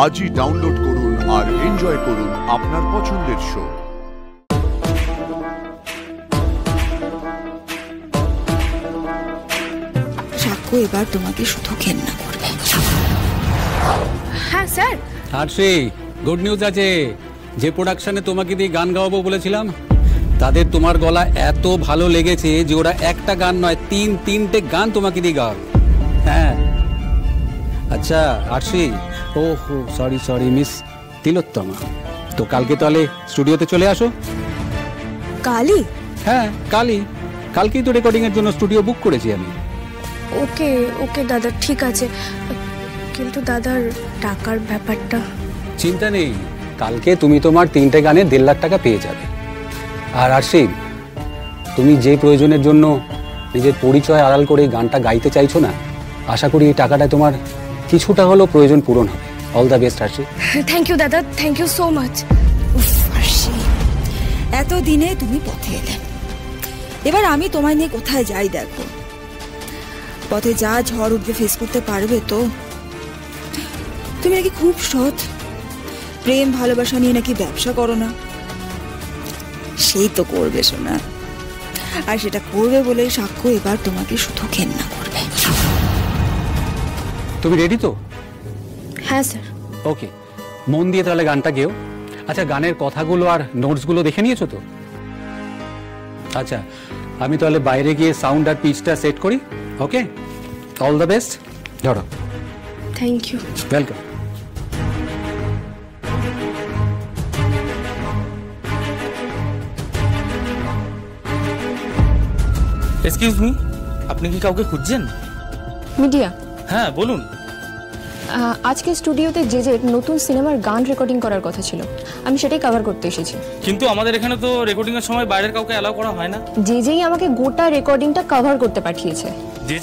আজই ডাউনলোড করুন আর এনজয় করুন আপনার পছন্দের শো। সাক্ষ্য এবার তোমাকে শুধু ঘেন্না করবে। হ্যাঁ স্যার। আরশি, গুড নিউজ আছে। যে প্রোডাকশনে তোমাকে দিয়ে গান গাওয়াবো বলেছিলাম, তাদের তোমার গলা এত ভালো লেগেছে যে ওরা একটা গান নয় তিনটে গান তোমাকে দিয়ে গাওয়াবে। হ্যাঁ আচ্ছা আরশি, ওহো সরি মিস তিলোত্তমা, তো কালকে তাহলে স্টুডিওতে চলে আসো। কালই? হ্যাঁ কালকেই তো রেকর্ডিং এর জন্য স্টুডিও বুক করেছি আমি। ওকে দাদা, ঠিক আছে, কিন্তু দাদার টাকার ব্যাপারটা। চিন্তা নেই, কালকে তুমি তোমার 3টে গানে 1.5 লাখ টাকা পেয়ে যাবে। আর আরশি, তুমি যে প্রয়োজনের জন্য নিজের পরিচয় আড়াল করে এই গানটা গাইতে চাইছো না, আশা করি এই টাকাটা তোমার কিছুটা হলেও প্রয়োজন পূরণ হবে। All the best Arshi. Thank you দাদা, thank you so much. Arshi, এতদিনে তুমি পথে এলে, এবার আমি তোমায় নিয়ে কোথায় যাই দেখো। পথে যা ঝড় উঠবে ফেস করতে পারবে তো? তুমি নাকি খুব সৎ, প্রেম ভালোবাসা নিয়ে নাকি ব্যবসা করো না। সেই তো করবে শোনা, আর সেটা করবে বলেই সাক্ষ্য এবার তোমাকে শুধু ঘেন্না করবে। তুমি রেডি তো? হ্যাঁ স্যার। ওকে, মন দিয়ে তাহলে গানটা গেও। আচ্ছা, গানের কথাগুলো আর নোটসগুলো দেখে নিয়েছো তো? আচ্ছা, আমি তাহলে বাইরে গিয়ে সাউন্ড আর পিচটা সেট করি। Okay, all the best. ধরো। Thank you. Welcome. Excuse me, আপনি কি কাউকে খুঁজছেন? মিডিয়া। হ্যাঁ বলুন। আজকে স্টুডিওতে যে নতুন সিনেমার গান রেকর্ডিং করার কথা ছিল, আমি সেটাই কভার করতে এসেছি। কিন্তু আমাদের এখানে তো রেকর্ডিং এর সময় বাইরের কাউকে অ্যালাউ করা হয় না। যেই আমাকে গোটা রেকর্ডিংটা কভার করতে পাঠিয়েছে।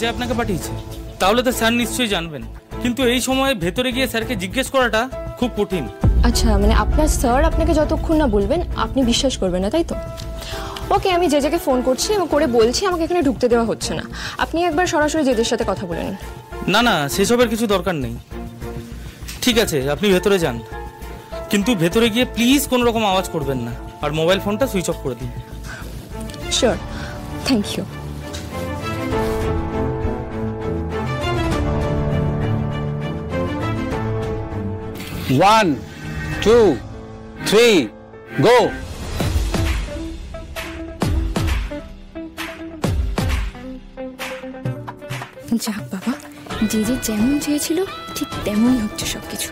যে আপনাকে পাঠিয়েছে? তাহলে তো স্যার নিশ্চয়ই জানবেন, কিন্তু এই সময় ভেতরে গিয়ে স্যারকে জিজ্ঞেস করাটা খুব কঠিন। আচ্ছা, মানে আপনার স্যার আপনাকে যতক্ষণ না বলবেন আপনি বিশ্বাস করবেন না, তাই তো? ওকে, আমি জেজেকে ফোন করছি এবং করে বলছি আমাকে এখানে ঢুকতে দেওয়া হচ্ছে না। আপনি একবার সরাসরি জেজের সাথে কথা বলে নিন। না সেসবের কিছু দরকার নেই। ঠিক আছে, আপনি ভেতরে যান, কিন্তু ভেতরে গিয়ে প্লিজ কোনো রকম আওয়াজ করবেন না, আর মোবাইল ফোনটা সুইচ অফ করে দিন। Sure, thank you. One, two, three, go. যাক বাবা, যে যেমন চেয়েছিল ঠিক তেমনই হচ্ছে সবকিছু।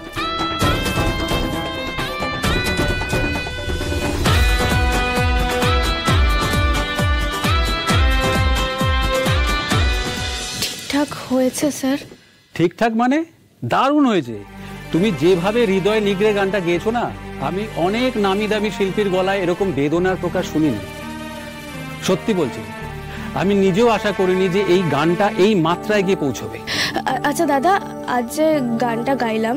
ঠিকঠাক হয়েছে স্যার? ঠিকঠাক মানে দারুণ হয়েছে। তুমি যেভাবে হৃদয় নিগড়ে গানটা গেয়েছো না, আমি অনেক নামি দামি শিল্পীর গলায় এরকম বেদনার প্রকাশ শুনিনি। সত্যি বলছি, আমি নিজেও আশা করিনি যে এই গানটা এই মাত্রায় গিয়ে পৌঁছবে। আচ্ছা দাদা, আজ যে গানটা গাইলাম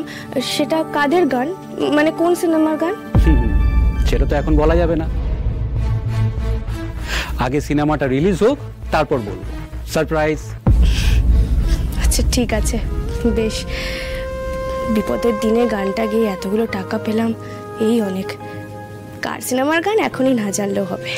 সেটা কাদের গান, মানে কোন সিনেমার গান? সেটা তো এখন বলা যাবে না, আগে সিনেমাটা রিলিজ হোক তারপর বলবো। সারপ্রাইজ। আচ্ছা ঠিক আছে, বেশ। বিপদের দিনে গানটা গিয়ে এতগুলো টাকা পেলাম, এই অনেক। কার সিনেমার গান এখনই না জানলেও হবে।